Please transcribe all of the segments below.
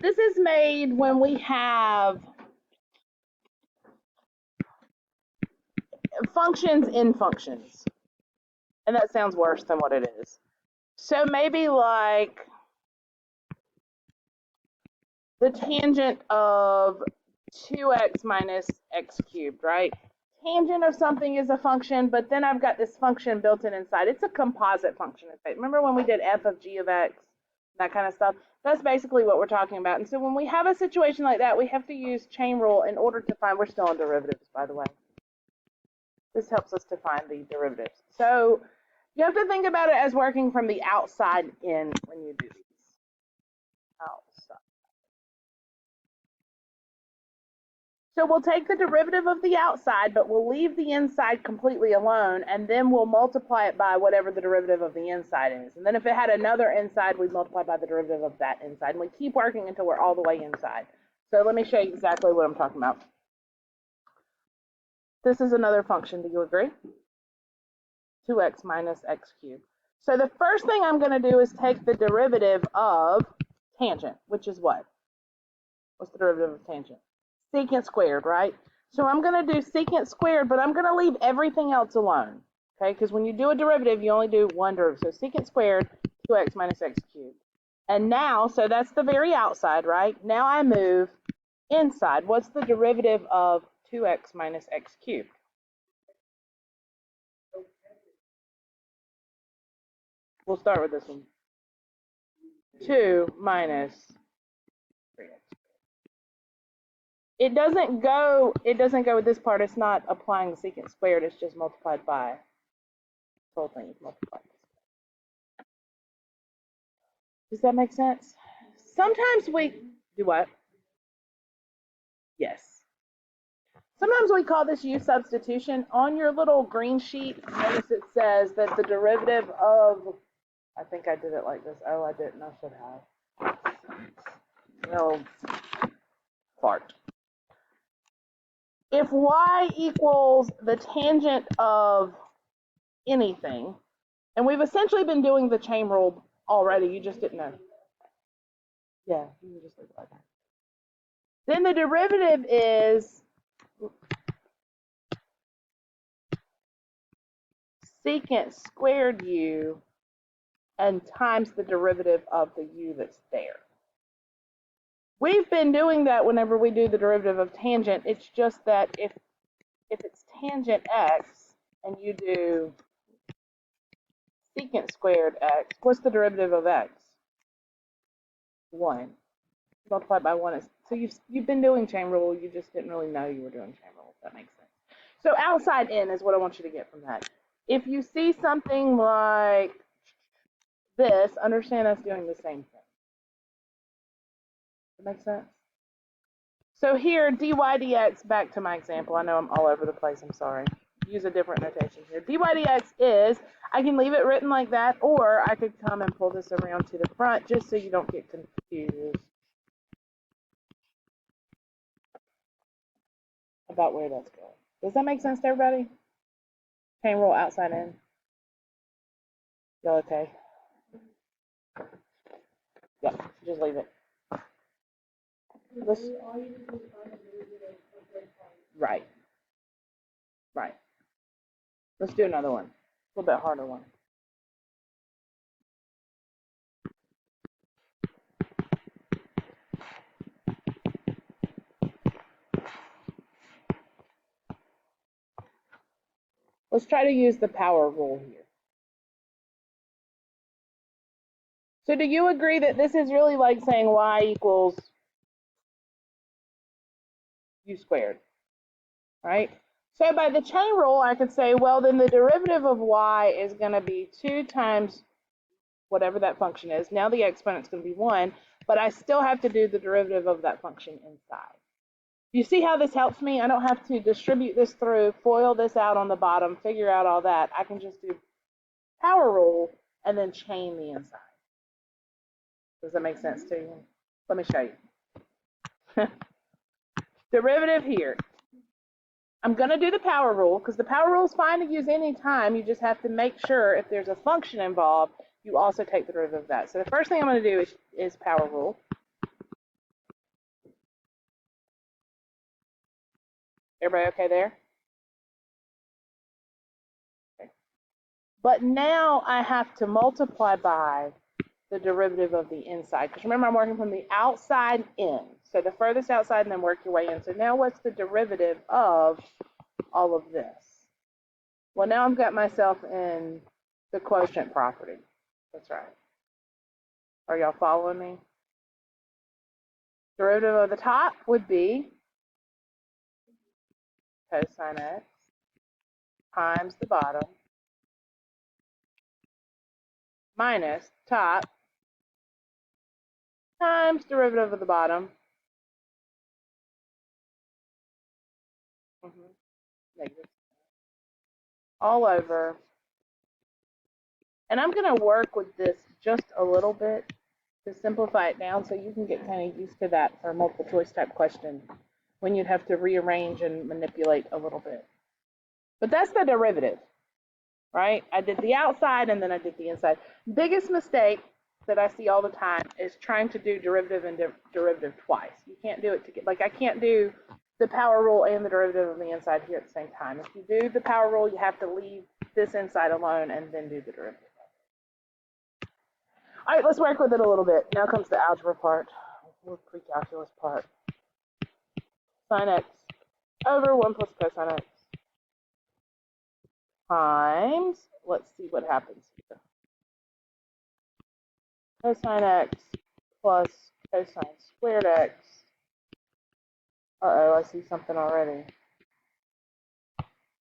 This is made when we have functions in functions. And that sounds worse than what it is. So maybe like the tangent of 2x minus x cubed, right? Tangent of something is a function, but then I've got this function built in inside. It's a composite function. Remember when we did f of g of x, that kind of stuff? That's basically what we're talking about. And so when we have a situation like that, we have to use chain rule in order to find, we're still on derivatives, by the way. This helps us to find the derivatives. So you have to think about it as working from the outside in when you do these. Outside. So we'll take the derivative of the outside, but we'll leave the inside completely alone, and then we'll multiply it by whatever the derivative of the inside is. And then if it had another inside, we'd multiply by the derivative of that inside. And we keep working until we're all the way inside. So let me show you exactly what I'm talking about. This is another function. Do you agree? 2x minus x cubed. So the first thing I'm going to do is take the derivative of tangent, which is what? What's the derivative of tangent? Secant squared, right? So I'm going to do secant squared, but I'm going to leave everything else alone, okay? Because when you do a derivative, you only do one derivative. So secant squared, 2x minus x cubed. And now, so that's the very outside, right? Now I move inside. What's the derivative of 2x minus x cubed? We'll start with this one. 2 minus 3x. It doesn't go with this part. It's not applying the secant squared. It's just multiplied by this whole thing is multiplied. Does that make sense? Sometimes we do what? Yes. Sometimes we call this U substitution. On your little green sheet, notice it says that the derivative of, I think I did it like this. Oh, I didn't. I should have. No, fart. If y equals the tangent of anything, and we've essentially been doing the chain rule already, you just didn't know. Yeah, you can just leave it like that. Then the derivative is secant squared u and times the derivative of the u that's there. We've been doing that whenever we do the derivative of tangent. It's just that if it's tangent x and you do secant squared x, what's the derivative of x? 1. Multiplied by 1 is, so you've been doing chain rule, you just didn't really know you were doing chain rule, if that makes sense. So outside in is what I want you to get from that. If you see something like this, understand us doing the same thing. That makes sense? So here, dy dx, back to my example. I know I'm all over the place, I'm sorry. Use a different notation here. Dy dx is, I can leave it written like that, or I could come and pull this around to the front just so you don't get confused about where that's going. Does that make sense to everybody? Chain rule outside in. Y'all okay? Yep, just leave it. Right. Right. Let's do another one. A little bit harder one. Let's try to use the power rule here. So do you agree that this is really like saying y equals u squared, right? So by the chain rule, I could say, well, then the derivative of y is going to be 2 times whatever that function is. Now the exponent's going to be 1, but I still have to do the derivative of that function inside. You see how this helps me? I don't have to distribute this through, FOIL this out on the bottom, figure out all that. I can just do power rule and then chain the inside. Does that make sense to you? Let me show you. Derivative here. I'm going to do the power rule because the power rule is fine to use any time. You just have to make sure if there's a function involved, you also take the derivative of that. So the first thing I'm going to do is power rule. Everybody okay there? Okay. But now I have to multiply by the derivative of the inside. Because remember, I'm working from the outside in. So the furthest outside and then work your way in. So now what's the derivative of all of this? Well, now I've got myself in the quotient property. That's right. Are y'all following me? Derivative of the top would be cosine x times the bottom minus top times derivative of the bottom negative all over. And I'm going to work with this just a little bit to simplify it down so you can get kind of used to that for a multiple choice type question when you'd have to rearrange and manipulate a little bit. But that's the derivative, right? I did the outside and then I did the inside. Biggest mistake that I see all the time is trying to do derivative and derivative twice. You can't do it to get, like I can't do the power rule and the derivative of the inside here at the same time. If you do the power rule, you have to leave this inside alone and then do the derivative. All right, let's work with it a little bit. Now comes the algebra part, or pre-calculus part. Sine x over 1 plus cosine x times, let's see what happens here. Cosine x plus cosine squared x. Uh-oh, I see something already.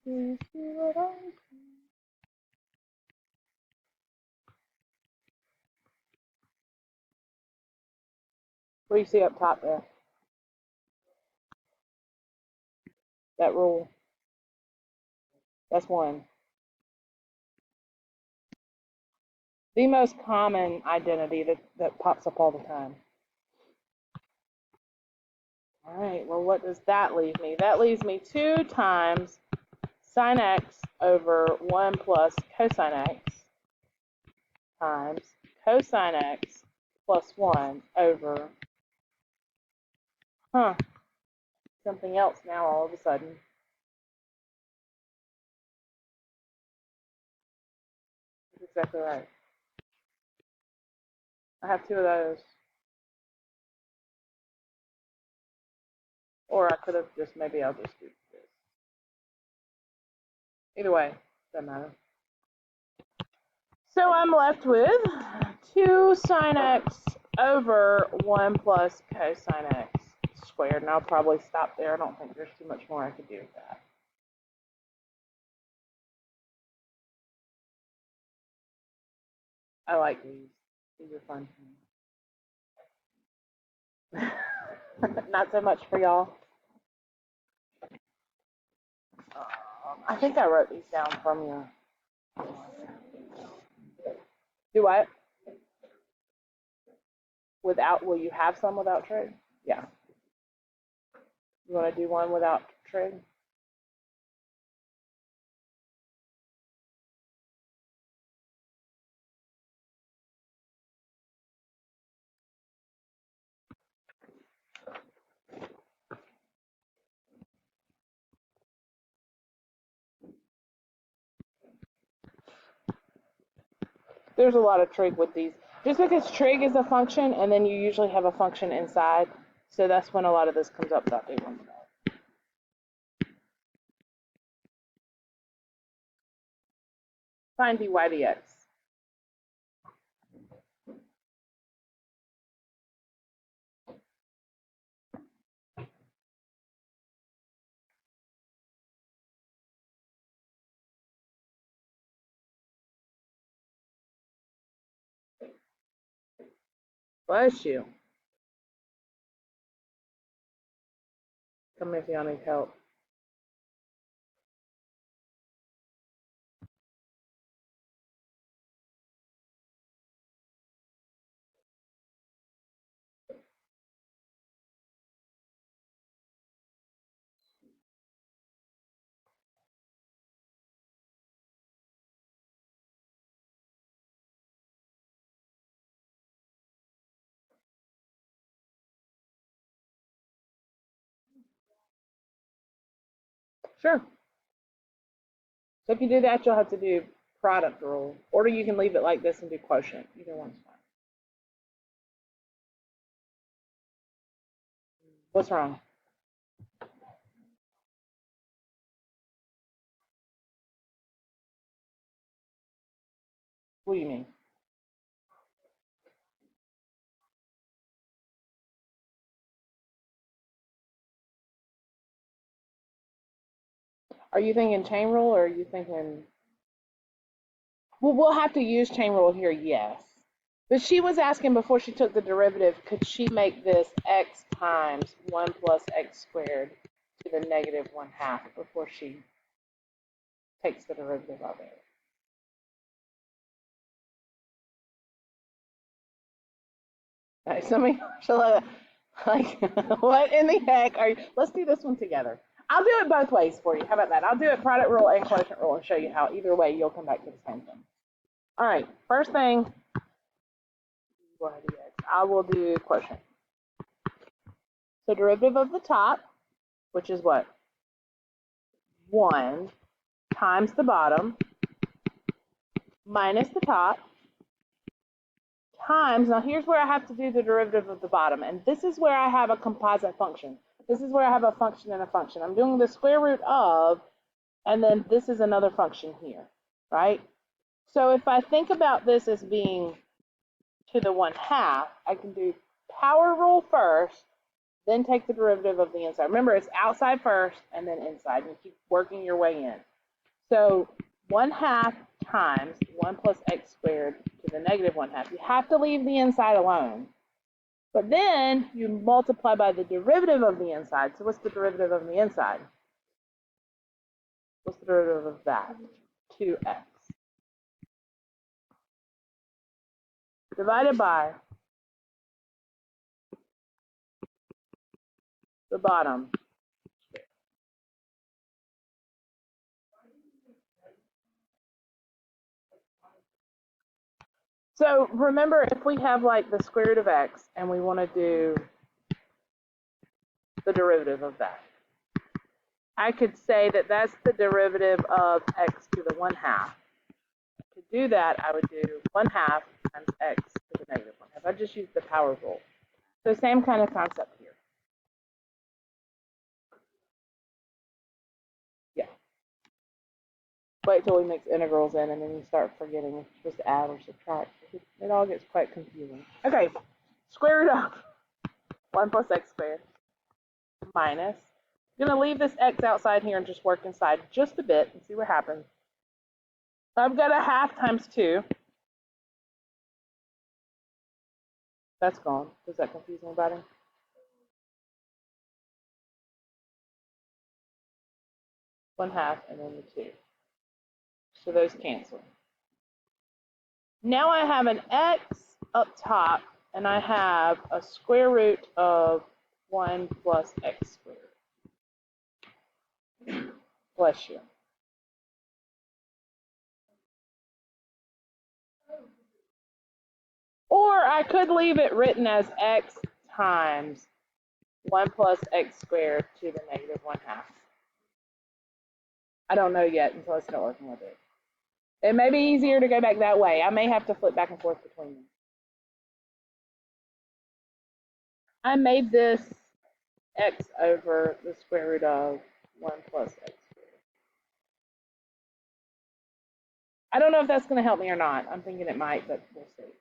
Do you see what I see? What do you see up top there? That rule. That's one. The most common identity that pops up all the time. All right, well, what does that leave me? That leaves me 2 times sine x over 1 plus cosine x times cosine x plus 1 over, something else now all of a sudden. That's exactly right. I have 2 of those. Or I could have just, maybe I'll just do this. Either way, doesn't matter. So I'm left with 2 sine x over 1 plus cosine x squared. And I'll probably stop there. I don't think there's too much more I could do with that. I like these. These are fun to me. Not so much for y'all. I think I wrote these down from you. Do what? Without, will you have some without trig? Yeah. You want to do one without trig? There's a lot of trig with these. Just because trig is a function, and then you usually have a function inside, so that's when a lot of this comes up without doing one. Find dy dx. Bless you. Tell me if y'all need help. Sure. So if you do that, you'll have to do product rule, or you can leave it like this and do quotient. Either one's fine. What's wrong? What do you mean? Are you thinking chain rule, or are you thinking? Well, we'll have to use chain rule here, yes. But she was asking before she took the derivative, could she make this x times 1 plus x squared to the negative 1/2 before she takes the derivative of it? Right, somebody, like, what in the heck are you? Let's do this one together. I'll do it both ways for you. How about that? I'll do it product rule and quotient rule and show you how either way you'll come back to the same thing. All right, first thing, go ahead, yes. I will do quotient. So derivative of the top, which is what? 1 times the bottom minus the top times, now here's where I have to do the derivative of the bottom, and this is where I have a composite function. This is where I have a function and a function. I'm doing the square root of, and then this is another function here, right? So if I think about this as being to the 1/2, I can do power rule first, then take the derivative of the inside. Remember, it's outside first and then inside, and you keep working your way in. So 1/2 times 1 plus x squared to the negative 1/2. You have to leave the inside alone. But then you multiply by the derivative of the inside. So what's the derivative of the inside? What's the derivative of that? 2x. Divided by the bottom. So remember, if we have like the square root of x and we want to do the derivative of that, I could say that that's the derivative of x to the 1/2. To do that, I would do 1/2 times x to the negative 1/2. I just used the power rule. So same kind of concept here. Yeah. Wait till we mix integrals in and then you start forgetting if you're supposed to add or subtract. It all gets quite confusing. Okay, square root of 1 plus x squared minus. I'm going to leave this x outside here and just work inside just a bit and see what happens. I've got 1/2 times 2. That's gone. Does that confuse anybody? One half and then the 2. So those cancel. Now I have an x up top, and I have a square root of 1 plus x squared. Bless you. Or I could leave it written as x times 1 plus x squared to the negative 1/2. I don't know yet until I start working with it. It may be easier to go back that way. I may have to flip back and forth between them. I made this x over the square root of 1 plus x squared. I don't know if that's going to help me or not. I'm thinking it might, but we'll see.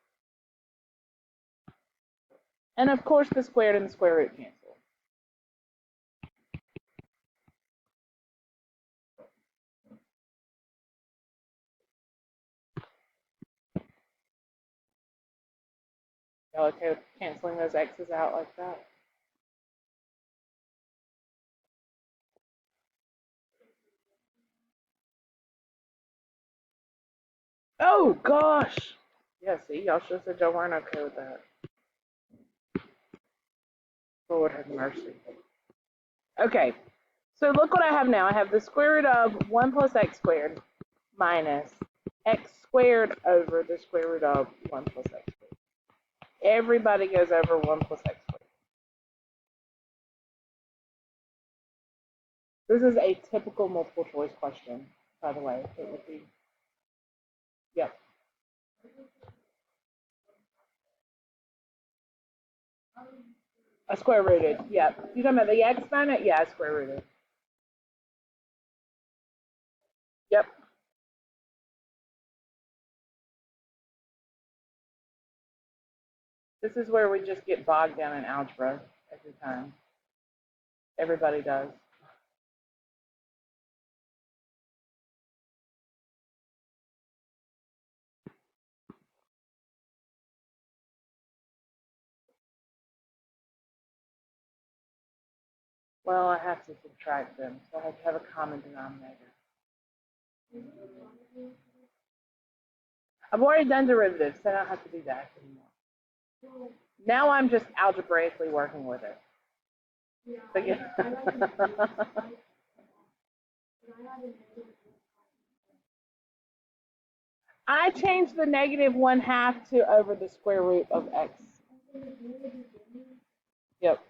And of course, the squared and the square root cancel. Y'all okay with canceling those x's out like that? Oh, gosh. Yeah, see, y'all should have said y'all weren't okay with that. Lord have mercy. Okay, so look what I have now. I have the square root of 1 plus x squared minus x squared over the square root of 1 plus x squared. Everybody goes over 1 plus x squared. This is a typical multiple choice question, by the way. It would be, yep. A square rooted, yep. You talking about the exponent? Yeah, square rooted. Yep. This is where we just get bogged down in algebra every time. Everybody does. Well, I have to subtract them, so I have to have a common denominator. I've already done derivatives, so I don't have to do that anymore. Now I'm just algebraically working with it. But yeah. I changed the negative 1/2 to over the square root of x. Yep.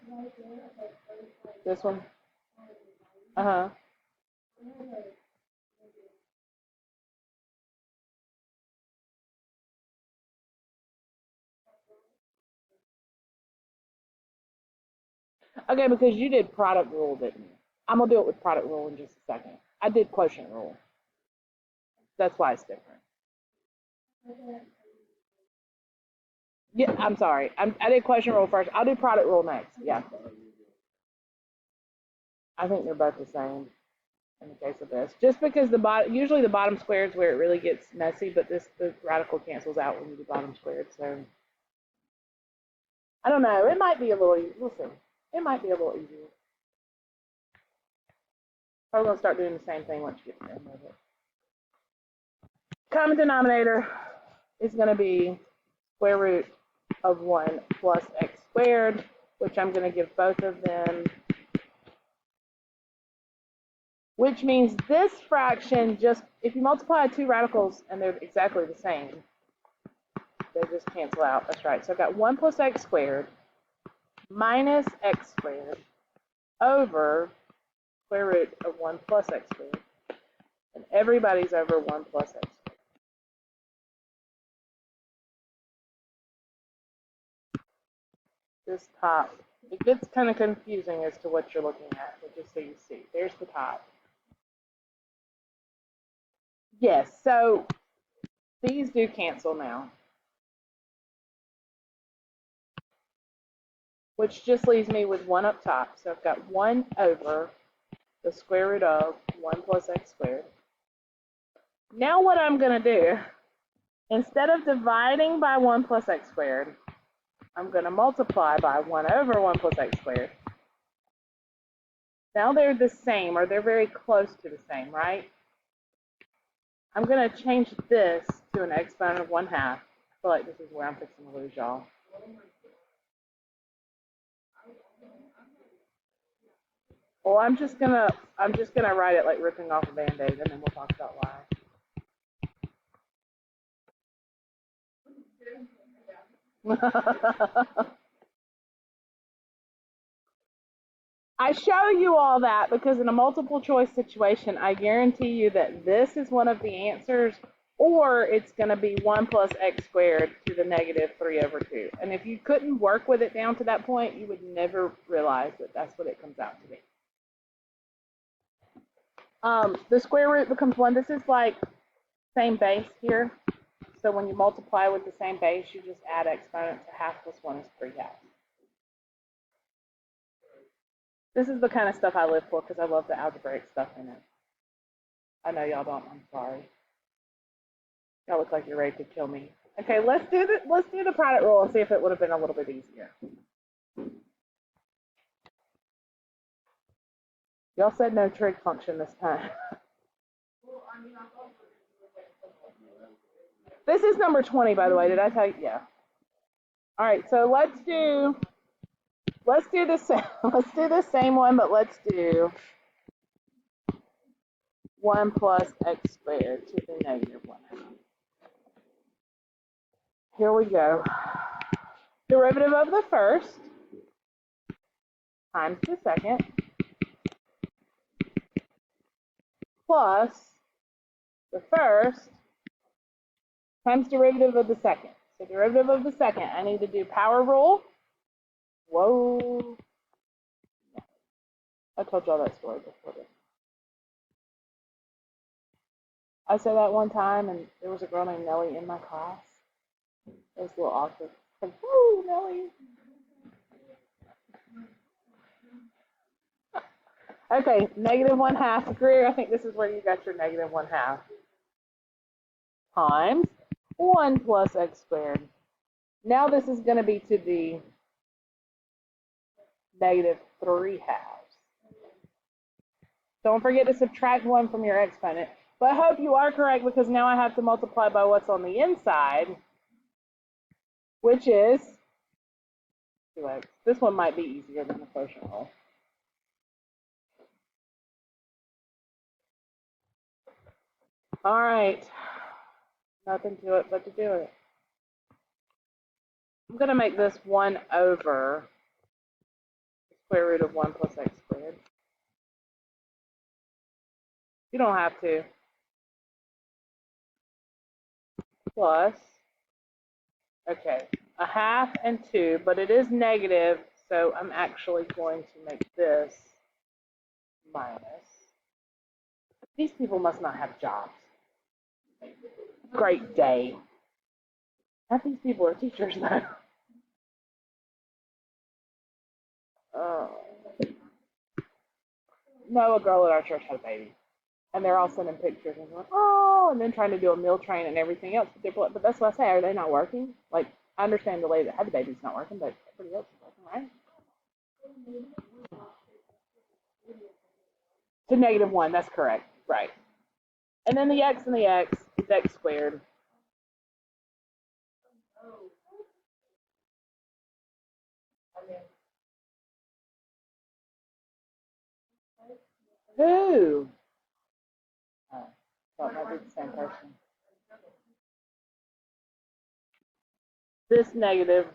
This one? Uh-huh. Okay, because you did product rule, didn't you? I'm going to do it with product rule in just a second. I did quotient rule. That's why it's different. Yeah, I'm sorry. I did quotient rule first. I'll do product rule next. Yeah. I think they're both the same in the case of this. Just because usually the bottom squared is where it really gets messy, but the radical cancels out when you do bottom squared. So I don't know. It might be a little easier. We'll see. It might be a little easier. Probably gonna start doing the same thing once you get to the end of it. Common denominator is going to be square root of 1 plus x squared, which I'm going to give both of them, which means this fraction just, if you multiply two radicals and they're exactly the same, they just cancel out. That's right. So I've got 1 plus x squared minus x squared over square root of 1 plus x squared. And everybody's over 1 plus x squared. This top, it gets kind of confusing as to what you're looking at, but just so you see. There's the top. Yes, so these do cancel now, which just leaves me with 1 up top. So I've got 1 over the square root of 1 plus x squared. Now what I'm going to do, instead of dividing by 1 plus x squared, I'm going to multiply by 1 over 1 plus x squared. Now they're the same, or they're very close to the same, right? I'm going to change this to an exponent of 1/2. I feel like this is where I'm fixing to lose y'all. Well, I'm just gonna write it like ripping off a Band-Aid, and then we'll talk about why. I show you all that because in a multiple choice situation, I guarantee you that this is one of the answers, or it's going to be 1 plus x squared to the negative 3 over 2. And if you couldn't work with it down to that point, you would never realize that that's what it comes out to be. The square root becomes 1. This is like same base here. So when you multiply with the same base, you just add exponent to 1/2 plus 1 is 3/2. This is the kind of stuff I live for because I love the algebraic stuff in it. I know y'all don't. I'm sorry. Y'all look like you're ready to kill me. Okay, let's do the product rule and see if it would have been a little bit easier. Y'all said no trig function this time. This is number 20, by the way. Did I tell you? Yeah. All right, so let's do this. Let's do the same one, but let's do 1 plus x squared to the negative 1. Here we go. Derivative of the first times the second plus the first times derivative of the second. So derivative of the second, I need to do power rule. Whoa. I told y'all that story before this. I said that one time, and there was a girl named Nellie in my class. It was a little awkward. Like, woo, Nellie. Okay, negative 1/2. Greer, I think this is where you got your negative 1/2. Times 1 plus x squared. Now this is going to be to the negative 3/2. Don't forget to subtract 1 from your exponent. But I hope you are correct, because now I have to multiply by what's on the inside, which is 2x. This one might be easier than the quotient rule. All right. Nothing to it but to do it. I'm going to make this 1 over the square root of 1 plus x squared. You don't have to. Plus, okay, 1/2 and 2, but it is negative, so I'm actually going to make this minus. These people must not have jobs. Great day. Half these people are teachers, though. No, a girl at our church had a baby. And they're all sending pictures and going, oh, and then trying to do a meal train and everything else. But that's what I say. Are they not working? Like, I understand the lady that had the baby's not working, but everybody else is working, right? To negative 1, that's correct. Right. And then the x and the x is x squared. Who? Oh, thought that was the same person. This negative.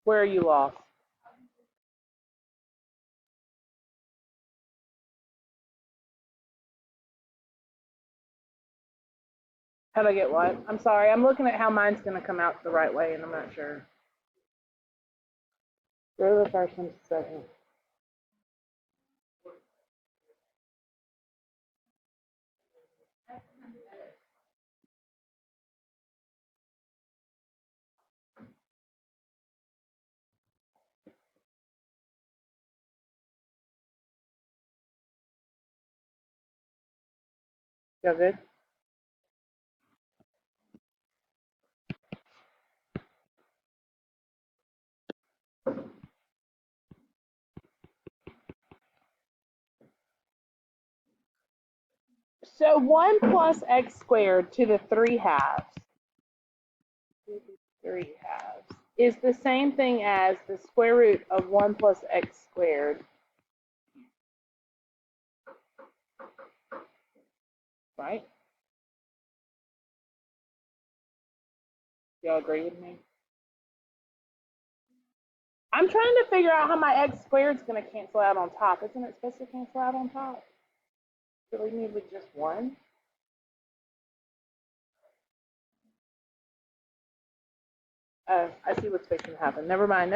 Where are you lost? How'd I get what? I'm sorry. I'm looking at how mine's going to come out the right way, and I'm not sure. Go to the first one, second. Y'all good? So 1 plus x squared to the 3/2 is the same thing as the square root of 1 plus x squared. Right? Y'all agree with me? I'm trying to figure out how my x squared is going to cancel out on top. Isn't it supposed to cancel out on top? Do we need with just 1? Oh, I see what's fixing to happen. Never mind.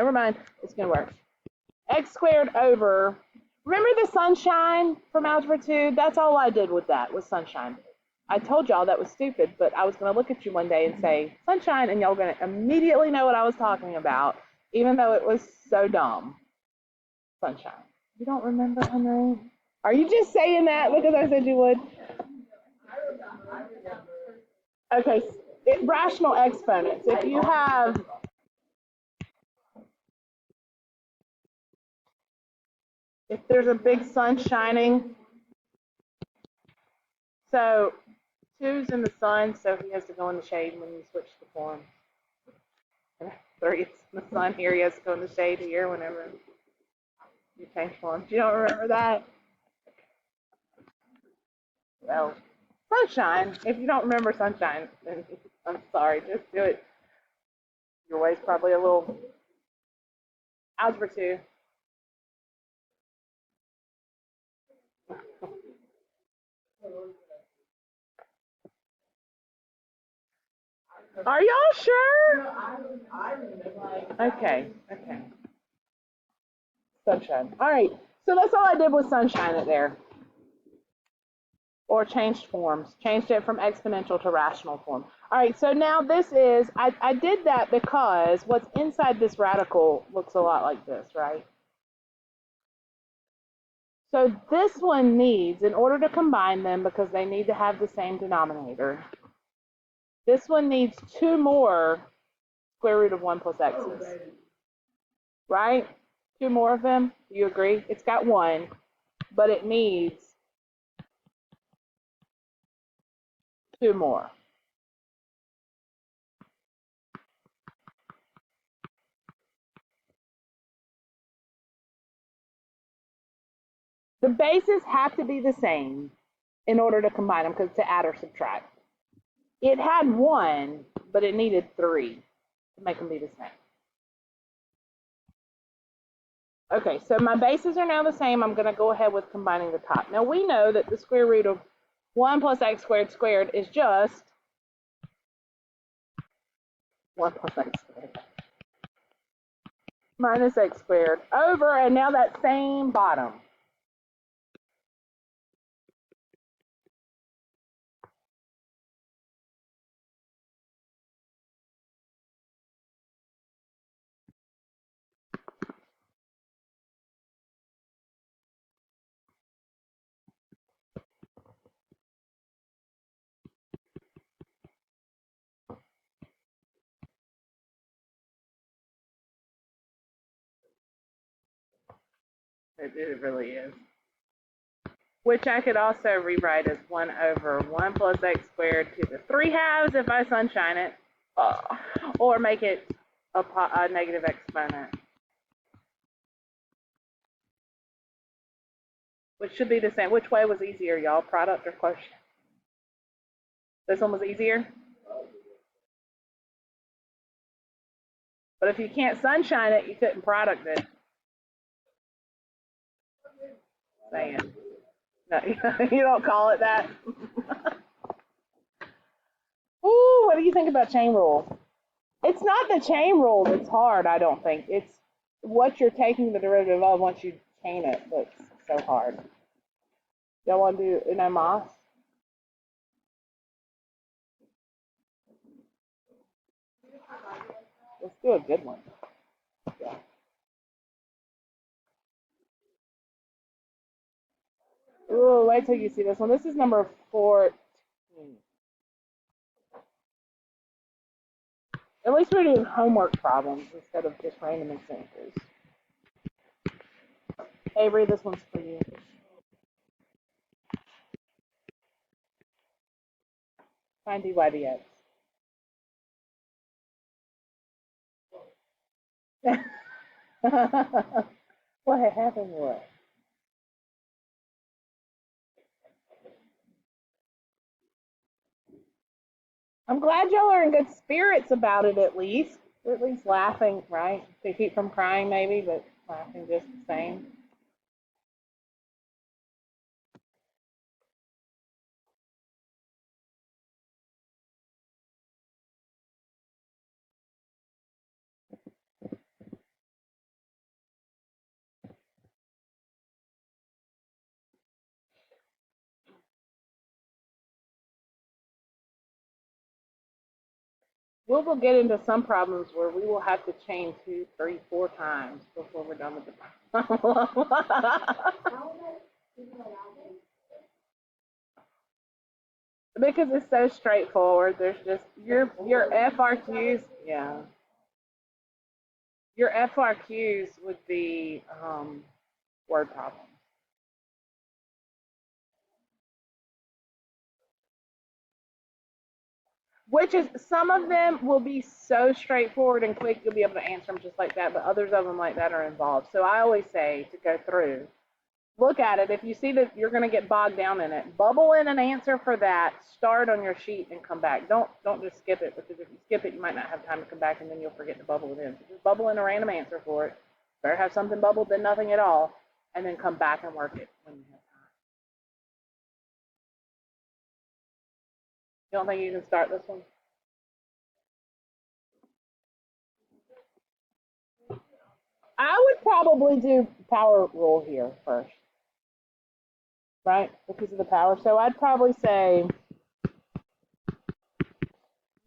It's going to work. X squared over, remember the sunshine from Algebra 2? That's all I did with that, was sunshine. I told y'all that was stupid, but I was going to look at you one day and say, sunshine, and y'all were going to immediately know what I was talking about, even though it was so dumb. Sunshine. You don't remember, Henry? Are you just saying that because I said you would? Okay, rational exponents. If you have if there's a big sun shining, so 2's in the sun, so he has to go in the shade when you switch the form. And 3 is in the sun here, he has to go in the shade here whenever you change forms. You don't remember that? Well, sunshine. If you don't remember sunshine, then I'm sorry. Just do it. Your way's probably a little algebra 2. Are y'all sure? Okay. Okay. Sunshine. All right. So that's all I did was sunshine it there. Or changed forms. Changed it from exponential to rational form. All right. So now this is, I did that because what's inside this radical looks a lot like this, right? So this one needs, in order to combine them, because they need to have the same denominator, this one needs 2 more square root of 1 plus x's. Right? 2 more of them. Do you agree? It's got 1, but it needs 2 more. The bases have to be the same in order to combine them, because to add or subtract. It had 1, but it needed 3 to make them be the same. Okay, so my bases are now the same. I'm going to go ahead with combining the top. Now we know that the square root of 1 plus x squared squared is just 1 plus x squared minus x squared over, and now that same bottom. It really is. Which I could also rewrite as 1 over 1 plus x squared to the 3 halves if I sunshine it, or make it a negative exponent, which should be the same. Which way was easier, y'all? Product or quotient? This one was easier? But if you can't sunshine it, you couldn't product it. Saying. No, you don't call it that. Ooh, what do you think about chain rule? It's not the chain rule that's hard, I don't think. It's what you're taking the derivative of once you chain it that's so hard. Y'all want to do Uno Mas? Let's do a good one. Yeah. Ooh, wait till you see this one. This is number 14. At least we're doing homework problems instead of just random examples. Avery, this one's for you. Find dy dx. What happened? What? I'm glad y'all are in good spirits about it at least. Or at least laughing, right? To keep from crying maybe, but laughing just the same. We'll get into some problems where we will have to chain 2, 3, 4 times before we're done with the problem. Because it's so straightforward. There's just your FRQs, yeah. Your FRQs would be word problems. Which is, some of them will be so straightforward and quick, you'll be able to answer them just like that, but others of them like that are involved. So I always say to go through look at it. If you see that you're going to get bogged down in it, bubble in an answer for that, start on your sheet and come back. Don't just skip it, because if you skip it, you might not have time to come back and then you'll forget to bubble it in. So just bubble in a random answer for it. Better have something bubbled than nothing at all, and then come back and work it when you have time. You don't think you can start this one? I would probably do power rule here first, right? Because of the power. So I'd probably say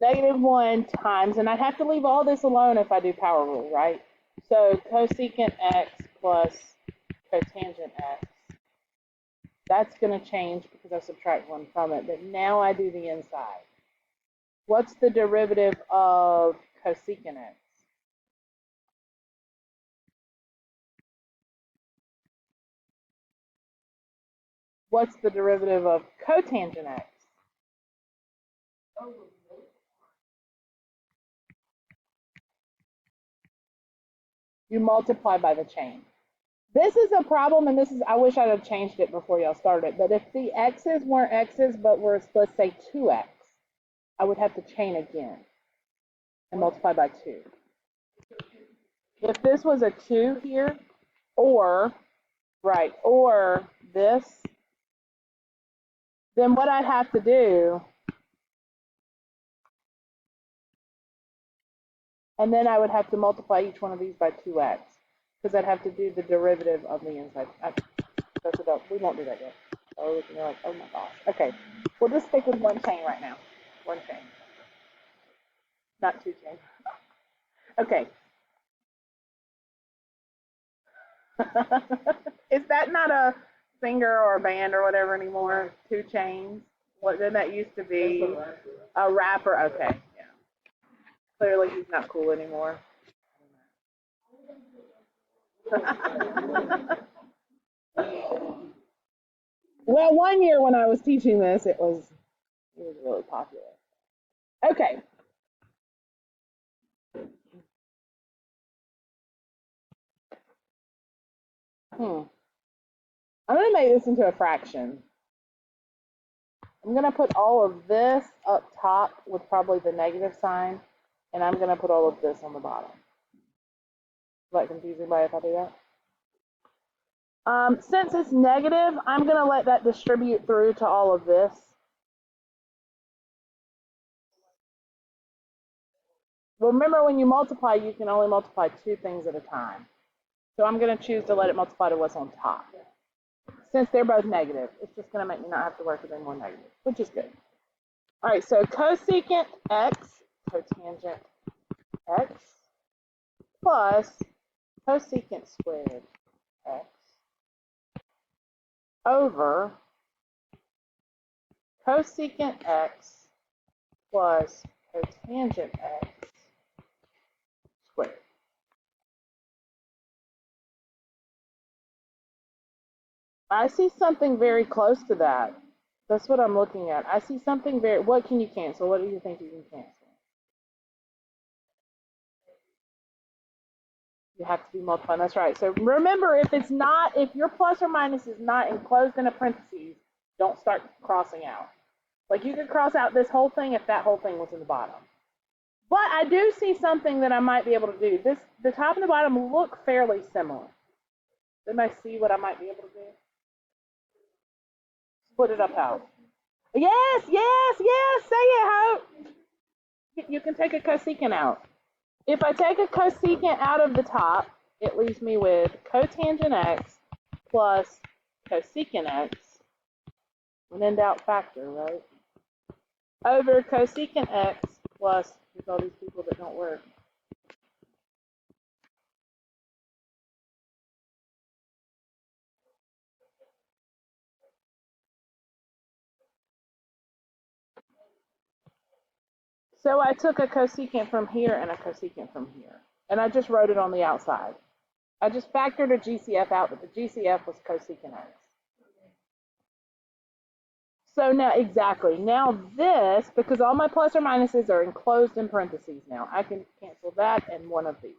-1 times, and I'd have to leave all this alone if I do power rule, right? So cosecant x plus cotangent x. That's going to change because I subtract 1 from it, but now I do the inside. What's the derivative of cosecant x? What's the derivative of cotangent x? You multiply by the chain. This is a problem, and this is, I wish I'd have changed it before y'all started, but if the x's weren't x's, but were, let's say, 2x, I would have to chain again and multiply by 2. If this was a 2 here, or, right, or this, then what I'd have to do, and then I would have to multiply each one of these by 2x, because I'd have to do the derivative of the inside. We won't do that yet. Oh, you're like, oh my gosh. Okay, we'll just stick with one chain right now. One chain. Not 2 chains. Okay. Is that not a singer or a band or whatever anymore? 2 Chainz? What did that used to be? A rapper. Okay. Yeah. Clearly he's not cool anymore. Well, one year when I was teaching this, it was really popular. Okay. I'm going to make this into a fraction. I'm going to put all of this up top with probably the negative sign, and I'm going to put all of this on the bottom. Is that confusing by if I do that? Since it's negative, I'm going to let that distribute through to all of this. Remember, when you multiply, you can only multiply 2 things at a time. So I'm going to choose to let it multiply to what's on top. Since they're both negative, it's just going to make me not have to work with any more negatives, which is good. All right, so cosecant x, cotangent x, plus cosecant squared x over cosecant x plus cotangent x squared. I see something very close to that. That's what I'm looking at. I see something very, what can you cancel? What do you think you can cancel? You have to be multiplying. That's right. So remember, if it's not, if your plus or minus is not enclosed in a parentheses, don't start crossing out. Like you could cross out this whole thing if that whole thing was in the bottom. But I do see something that I might be able to do. The top and the bottom look fairly similar. Anybody see what I might be able to do? Split it up how? Yes, yes, yes. Say it, Hope. You can take a cosecant out. If I take a cosecant out of the top, it leaves me with cotangent x plus cosecant x, when in doubt factor, right? Over cosecant x plus, there's all these people that don't work. So I took a cosecant from here and a cosecant from here, and I just wrote it on the outside. I just factored a GCF out, but the GCF was cosecant x. So now, exactly, now this, because all my plus or minuses are enclosed in parentheses now, I can cancel that and one of these.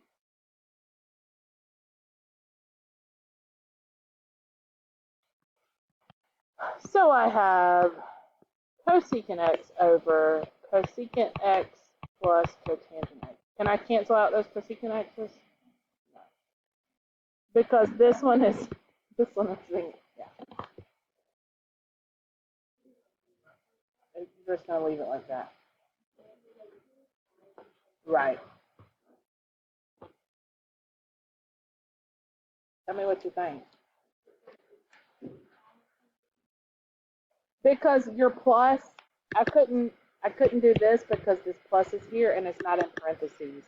So I have cosecant x over cosecant x plus cotangent x. Can I cancel out those cosecant x's? No. Because this one is yeah. You're just gonna leave it like that. Right. Tell me what you think. Because your plus, I couldn't do this because this plus is here and it's not in parentheses.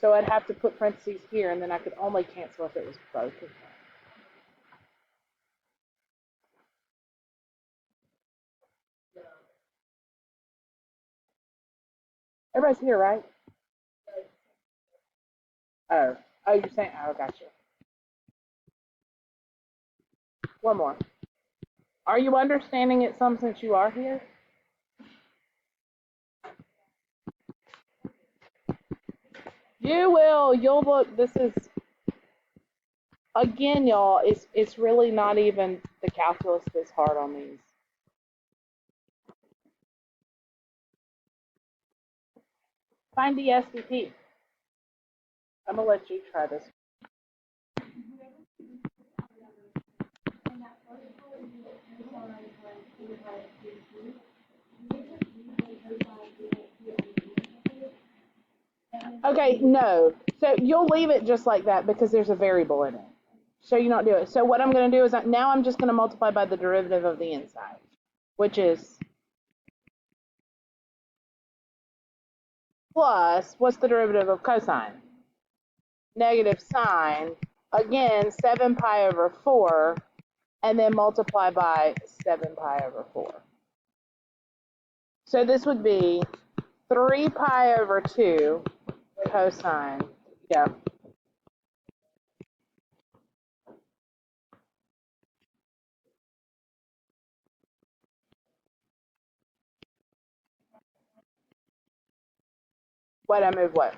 So I'd have to put parentheses here, and then I could only cancel if it was broken. Everybody's here, right? Oh, you're saying, oh, gotcha. One more. Are you understanding it some since you are here? You will. You'll look. This is, again, y'all, it's really not even the calculus that's hard on these. Find the SVP. I'm going to let you try this. Okay, no. So you'll leave it just like that because there's a variable in it. So you don't do it. So what I'm going to do is now I'm just going to multiply by the derivative of the inside, which is plus, what's the derivative of cosine? Negative sine, again, 7 pi over 4, and then multiply by 7 pi over 4. So this would be 3 pi over 2 cosine. Yeah. What, I move what?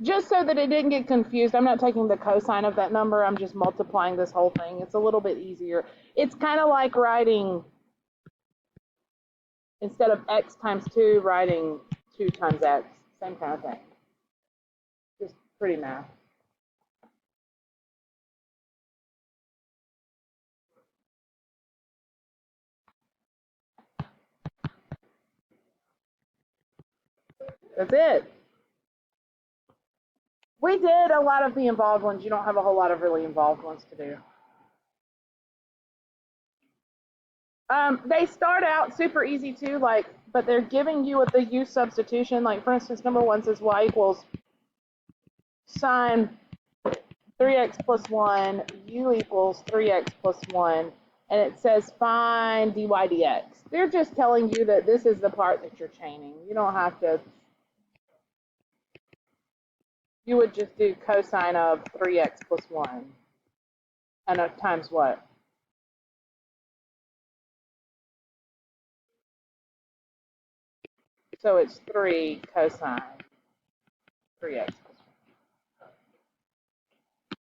Just so that it didn't get confused, I'm not taking the cosine of that number. I'm just multiplying this whole thing. It's a little bit easier. It's kind of like writing, instead of x times 2, writing 2 times x. Same kind of thing. Just pretty math. That's it. We did a lot of the involved ones. You don't have a whole lot of really involved ones to do. They start out super easy too, but they're giving you the u substitution. Like, for instance, number 1 says y equals sine 3x plus 1, u equals 3x plus 1, and it says find dy dx. They're just telling you that this is the part that you're chaining. You don't have to. You would just do cosine of 3x plus 1. And times what? So it's 3 cosine 3x plus